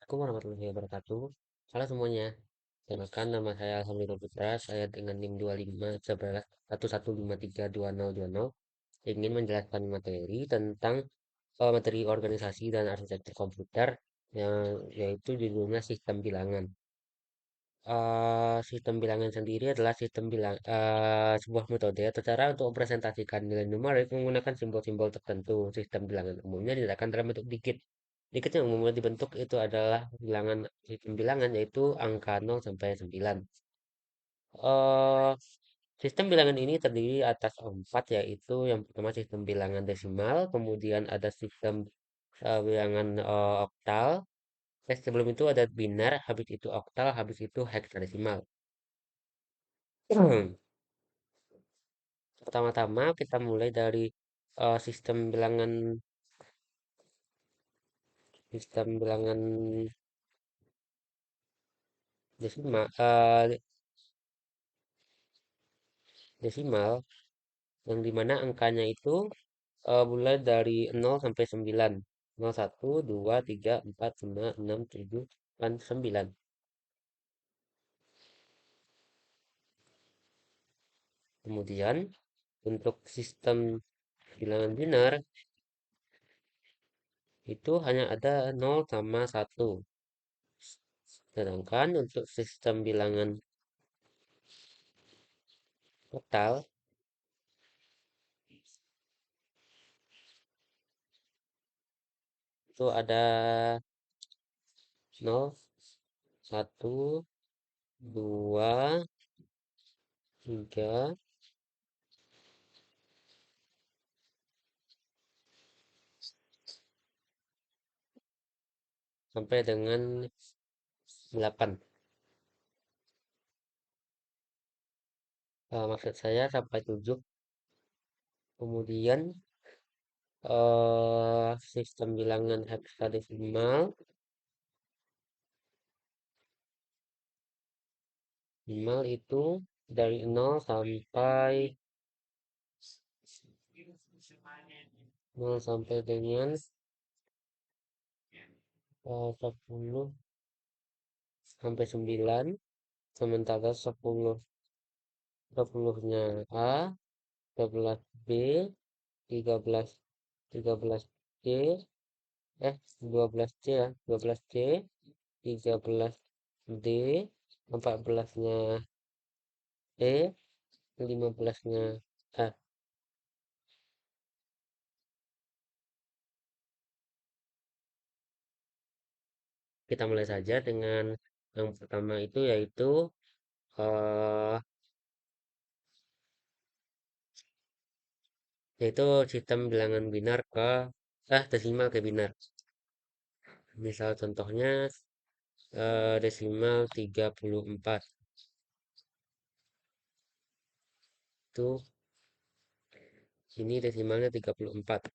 Assalamualaikum warahmatullahi wabarakatuh. Halo semuanya. Perkenalkan nama saya Alhamdulillah Putra. Saya dengan NIM 251111532020 ingin menjelaskan materi tentang materi organisasi dan arsitektur komputer yang yaitu judulnya sistem bilangan. Sistem bilangan sendiri adalah sebuah metode atau cara untuk mempresentasikan nilai numerik menggunakan simbol-simbol tertentu. Sistem bilangan umumnya diletakkan dalam bentuk digit. Digit yang umumnya dibentuk itu adalah sistem bilangan yaitu angka 0 sampai 9. Eh, Sistem bilangan ini terdiri atas 4 yaitu yang pertama sistem bilangan desimal, kemudian ada sistem bilangan oktal. Sebelum itu ada biner, habis itu oktal, habis itu heksadesimal. Pertama-tama kita mulai dari sistem bilangan desimal desimal yang dimana angkanya itu mulai dari 0 sampai 9. 0, 1, 2, 3, 4, 5, 6, 7, 8, 9. Kemudian untuk sistem bilangan biner itu hanya ada 0 sama 1. Sedangkan untuk sistem bilangan total itu ada 0, 1, 2, 3, sampai dengan 8. Maksud saya sampai 7. Kemudian sistem bilangan heksadesimal minimal itu dari 0 sampai dengan 10 sampai 9, sementara 10-nya A, 12 B, 13 13 C, 12 C ya, 12 C, 13 D, 14-nya E, 15-nya A. Kita mulai saja dengan yang pertama itu eh, yaitu sistem bilangan binar ke desimal ke binar. Misal contohnya desimal 34 itu ini desimalnya 34.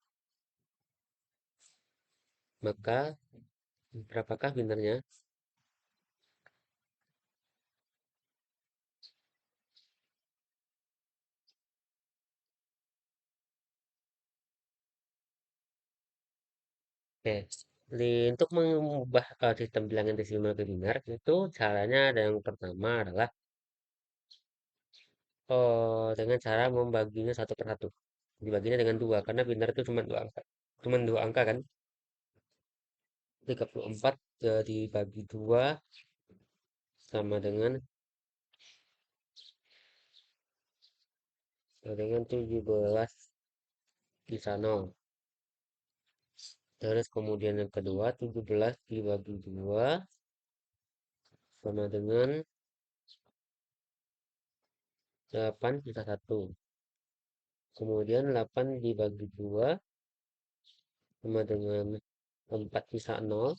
Maka berapakah binarnya? Oke. Untuk mengubah sistem bilangan desimal ke binar itu caranya ada yang pertama adalah dengan cara membaginya satu per satu. Dibaginya dengan dua karena binar itu cuma dua angka. Cuma dua angka kan? 34 dibagi dua sama dengan 17 sisa 0. Terus kemudian yang kedua 17 dibagi 2 sama dengan 8 sisa 1. Kemudian 8 dibagi 2 sama dengan 4 sisa 0.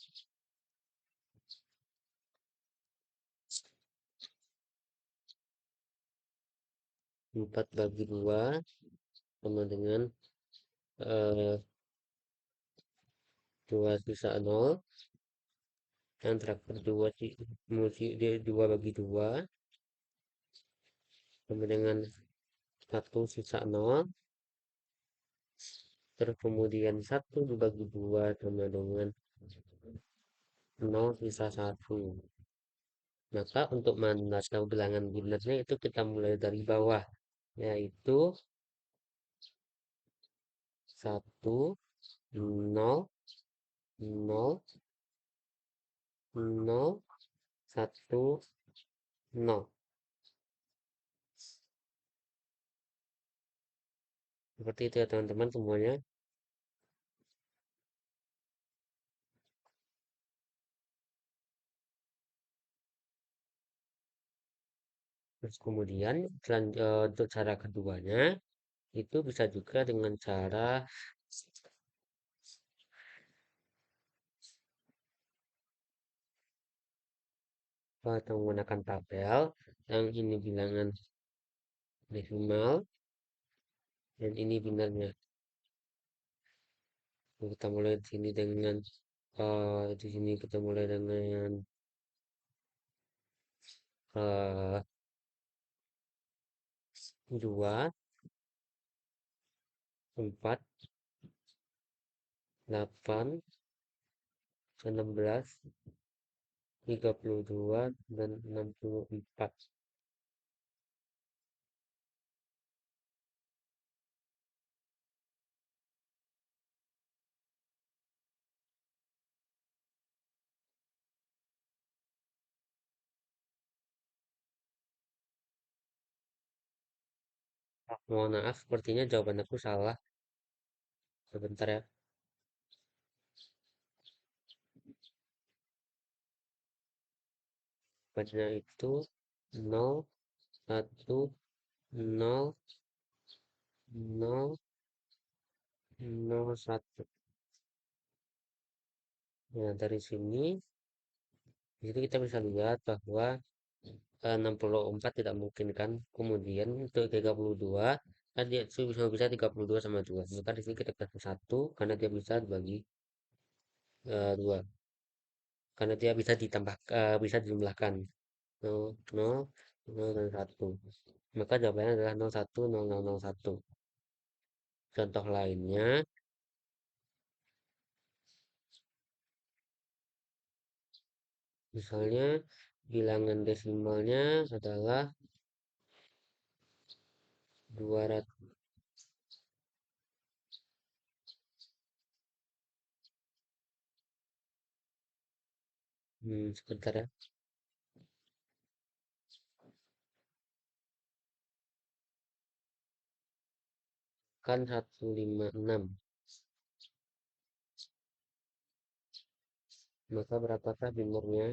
4 bagi 2 sama dengan 2 sisa 0. Yang terakhir 2 2 bagi 2 sama dengan 1 sisa 0. Terus kemudian 1 dibagi 2 sama dengan nol sisa satu. Maka untuk tahu bilangan binarnya itu kita mulai dari bawah, yaitu satu, nol, nol, nol, satu, nol. Seperti itu ya teman-teman semuanya. Terus kemudian untuk cara keduanya itu bisa juga dengan cara atau menggunakan tabel yang ini bilangan desimal dan ini binarnya. Kita mulai di sini dengan di sini kita mulai dengan 2, 4, 8, 16, 32 dan 64. Mohon maaf, sepertinya jawaban aku salah. Sebentar ya. Jawabannya itu 0, 1, 0, 0, 0, 1. Nah, dari sini, di situ kita bisa lihat bahwa 64 tidak mungkin kan. Kemudian untuk 32, kan dia bisa 32 sama 2. Maka di sini kita kasih 1 karena dia bisa dibagi 2. Karena dia bisa bisa dijumlahkan 0, 0, 0 dan 1. Maka jawabannya adalah 01, 0001. Contoh lainnya, misalnya bilangan desimalnya adalah 200. Sebentar ya. Kan 156. Maka berapakah bimornya?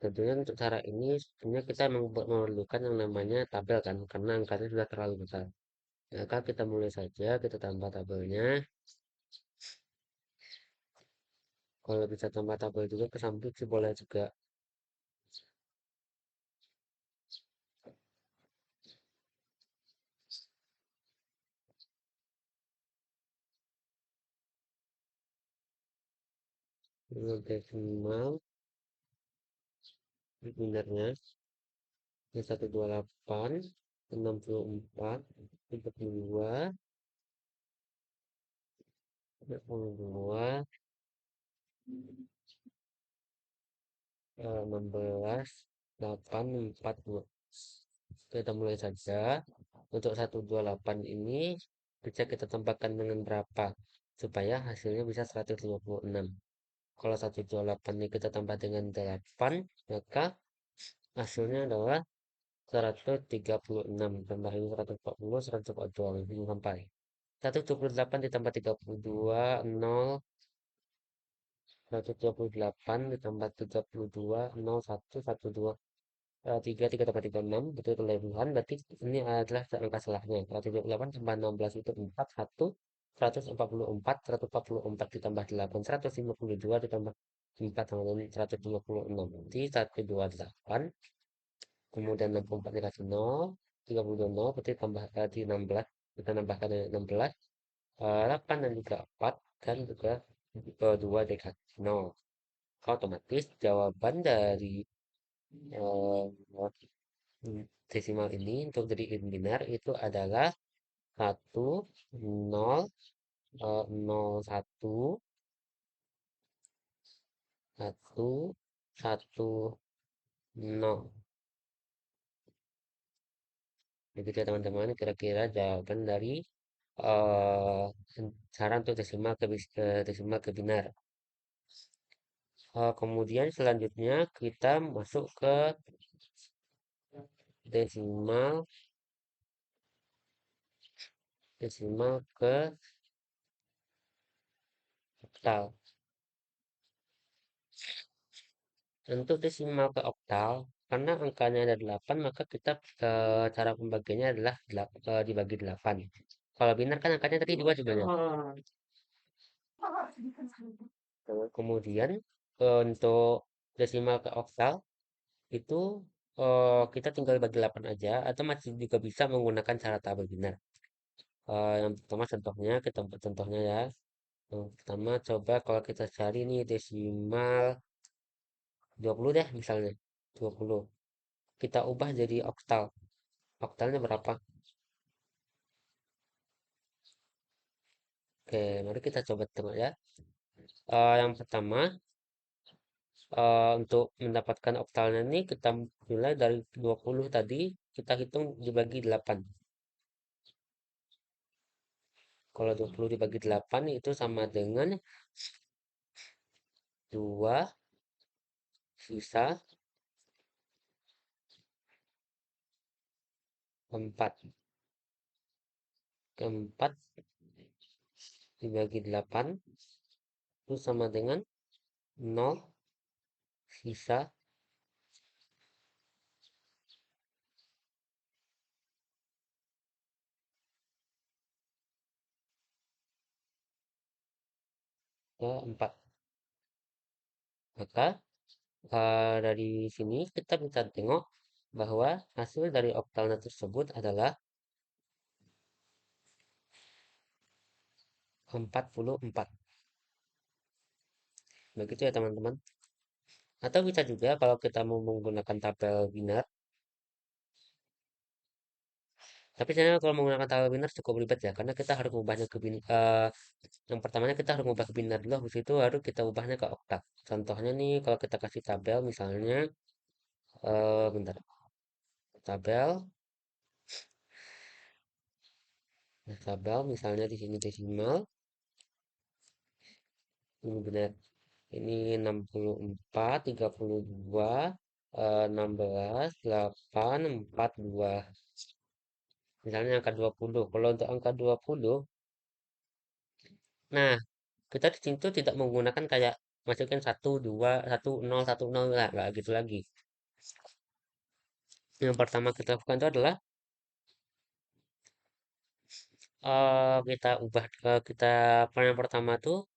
Tentunya untuk cara ini sebenarnya kita memerlukan yang namanya tabel kan, karena angkanya sudah terlalu besar. Maka kita mulai saja, kita tambah tabelnya. Kalau bisa tambah tabel juga ke samping sih boleh juga. Ini desimal, sebenarnya ini 128, 64, 32, 32, 16, 8, 4, 2. Kita mulai saja. Untuk 128 ini bisa kita tambahkan dengan berapa? Supaya hasilnya bisa 156. Kalau 128 ini kita tambah dengan 8, maka hasilnya adalah 136. Tambah ini 140, 142, belum sampai. 128 ditambah 32, 0, 128 ditambah 32, 0, 1, 1, 2, 3, 3 tambah 3, 6, betul kelebihan, berarti ini adalah angka salahnya. Kalau 38 tambah 16 itu 4, 1, 144, 144 ditambah 8, 152 ditambah 4, sama dengan 156. Berarti 128, kemudian 64 dikasih 0, 32 0, berarti tambah di 16, kita nambahkan dari 16, 8 dan juga 4, dan juga 2 dikasih 0. Otomatis jawaban dari eh, desimal ini untuk jadi binar itu adalah 1, 0, 01, satu satu nol. Begitu ya teman-teman, kira-kira jawaban dari eh cara untuk desimal ke desimal ke binar. Kemudian selanjutnya kita masuk ke desimal desimal ke oktal. Untuk desimal ke oktal, karena angkanya ada 8, maka kita cara pembagiannya adalah dibagi 8. Kalau binar kan angkanya tadi 2 sebenarnya. Kemudian untuk desimal ke oktal itu kita tinggal bagi 8 aja atau masih juga bisa menggunakan cara tabel binar. Yang pertama contohnya, kita buat contohnya ya. Yang pertama coba kalau kita cari nih desimal 20 deh misalnya. 20. Kita ubah jadi oktal. Oktalnya berapa? Oke, mari kita coba tengok ya. Yang pertama, untuk mendapatkan oktalnya ini kita mulai dari 20 tadi, kita hitung dibagi 8. Kalau 20 dibagi 8 itu sama dengan 2 sisa 4. 4 dibagi 8 itu sama dengan 0 sisa 4. Maka dari sini kita bisa tengok bahwa hasil dari oktalnya tersebut adalah 44. Begitu ya teman-teman. Atau bisa juga kalau kita mau menggunakan tabel binar. Tapi sebenarnya kalau menggunakan tabel binar cukup ribet ya, karena kita harus mengubahnya ke yang pertamanya kita harus mengubah ke binar dulu, habis itu baru kita ubahnya ke oktal. Contohnya nih, kalau kita kasih tabel misalnya, bentar, tabel, tabel misalnya di sini desimal, ini benar, ini 64, 32, 16, 8, 4, 2. Misalnya angka 20. Kalau untuk angka 20, nah, kita di sini tuh tidak menggunakan kayak masukin 1, 2, 1, 0, 1, 0, nggak gitu lagi. Yang pertama kita lakukan itu adalah kita ubah kita yang pertama tuh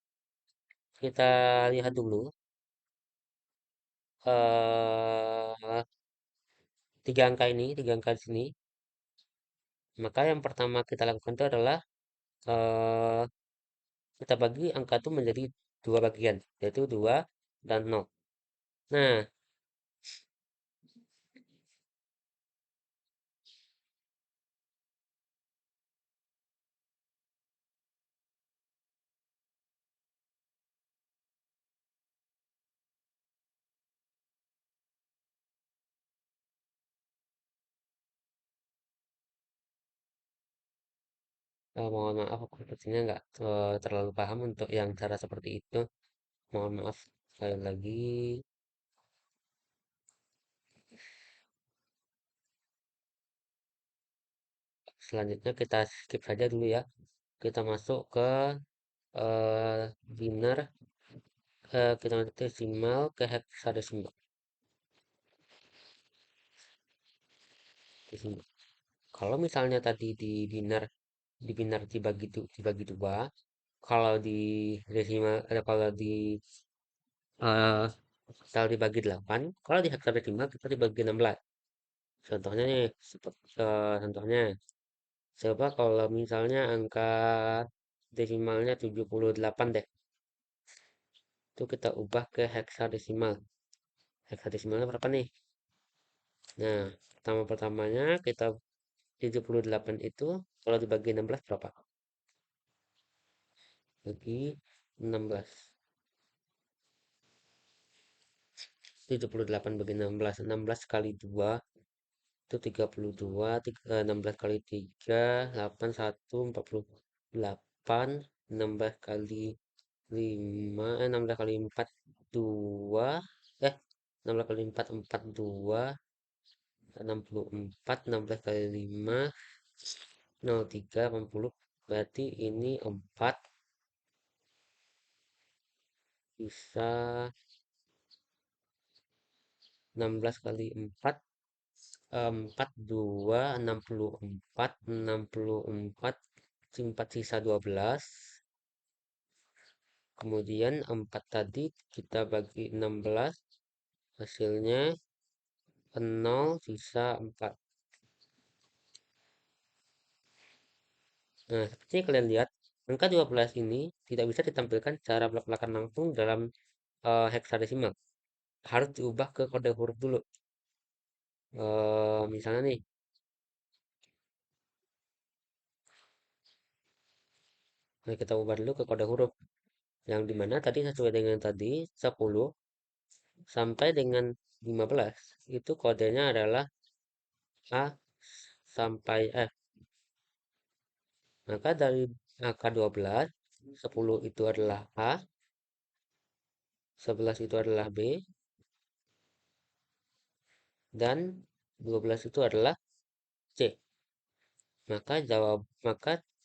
kita lihat dulu eh tiga angka di sini. Maka yang pertama kita lakukan itu adalah eh kita bagi angka itu menjadi dua bagian, yaitu 2 dan 0. Nah, mohon maaf aku sepertinya nggak terlalu paham untuk yang cara seperti itu. Mohon maaf sekali lagi. Selanjutnya kita skip saja dulu ya. Kita masuk ke binar, kita masuk desimal ke heksadesimal. Desimal. Kalau misalnya tadi di binar dibagi dua, kalau di desimal kalau di eh kalau dibagi 8, kalau di heksadesimal kita dibagi 16. Contohnya nih, contohnya coba kalau misalnya angka desimalnya 78 deh. Itu kita ubah ke heksadesimal. Heksadesimalnya berapa nih? Nah, pertama-pertamanya kita 78 itu kalau dibagi 16 berapa? Bagi 16. 78 bagi 16. 16 kali 2 itu 32. 16 kali 3, 8, 1, 48. 16 kali 5, 16 kali 4, 2. 16 kali 4, 42. 64. 16 kali 5, 03, 80. Berarti ini 4 bisa 16 kali 4, 42, 64, 64, 4 sisa 12. Kemudian 4 tadi kita bagi 16, hasilnya 0 sisa 4. Nah, seperti yang kalian lihat, angka 12 ini tidak bisa ditampilkan secara belak-belakan langsung dalam heksadesimal. Harus diubah ke kode huruf dulu. Misalnya nih, nah kita ubah dulu ke kode huruf. Yang dimana tadi sesuai dengan tadi 10 sampai dengan 15. Itu kodenya adalah A sampai F. Maka dari angka 12, 10 itu adalah A, 11 itu adalah B, dan 12 itu adalah C. Maka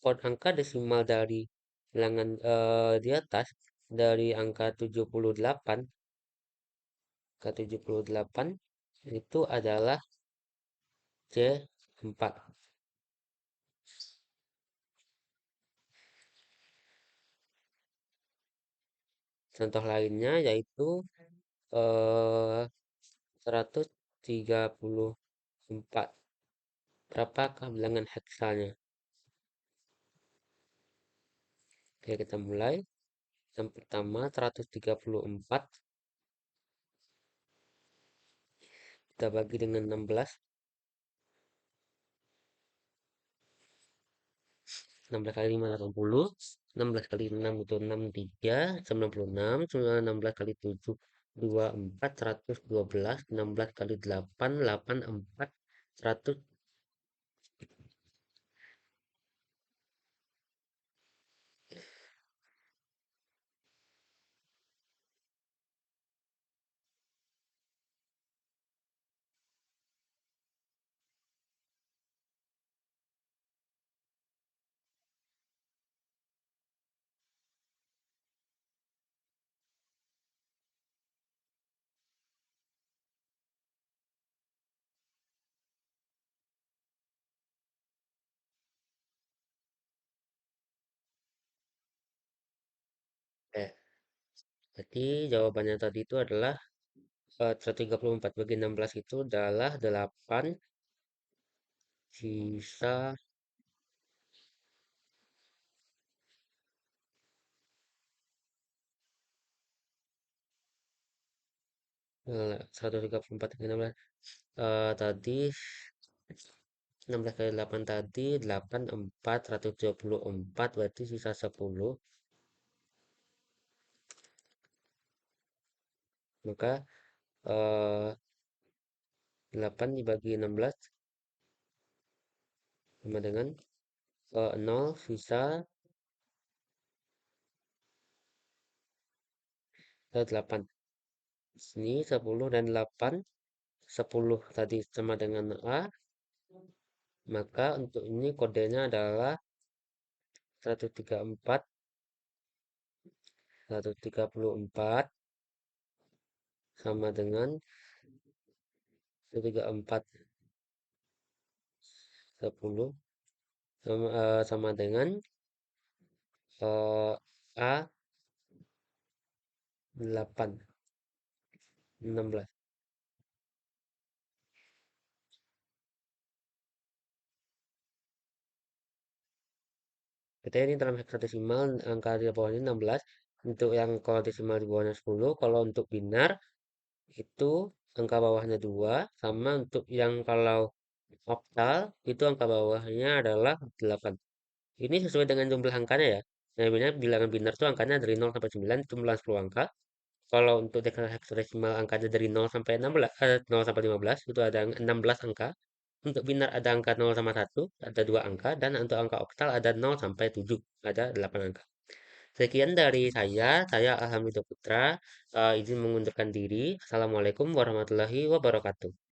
kode angka desimal dari bilangan di atas dari angka 78 ke 78 itu adalah C4. Contoh lainnya yaitu eh 134. Berapakah bilangan heksanya? Oke, kita mulai. Yang pertama 134 kita bagi dengan 16. 16 kali 5 80. 16 kali 6 itu 63, 96. 16 kali 7 24, 112. 16 kali 8, 84, 100. Eh, Jadi jawabannya tadi itu adalah 134 bagi 16 itu adalah 8 sisa 134 bagi 16. Tadi 16 kali 8 tadi 8, 4, 124 berarti sisa 10. Maka eh, 8 dibagi 16 sama dengan 0 sisa 8. Sini 10 dan 8. 10 tadi sama dengan A. Maka untuk ini kodenya adalah 134. 134 sama dengan 134 10 sama dengan A 8 16. Kita ini dalam heksadesimal angka di bawahnya 16. Untuk yang kalau desimal di bawahnya 10. Kalau untuk binar itu angka bawahnya 2. Sama untuk yang kalau oktal itu angka bawahnya adalah 8. Ini sesuai dengan jumlah angkanya ya. Nah, bilangan binar itu angkanya dari 0 sampai 9 itu jumlah 10 angka. Kalau untuk heksadesimal angkanya dari 0 sampai 16, 0 sampai 15 itu ada 16 angka. Untuk binar ada angka 0 sama 1, ada 2 angka, dan untuk angka oktal ada 0 sampai 7, ada 8 angka. Sekian dari saya Alhamdulillah Putra, izin mengundurkan diri. Assalamualaikum warahmatullahi wabarakatuh.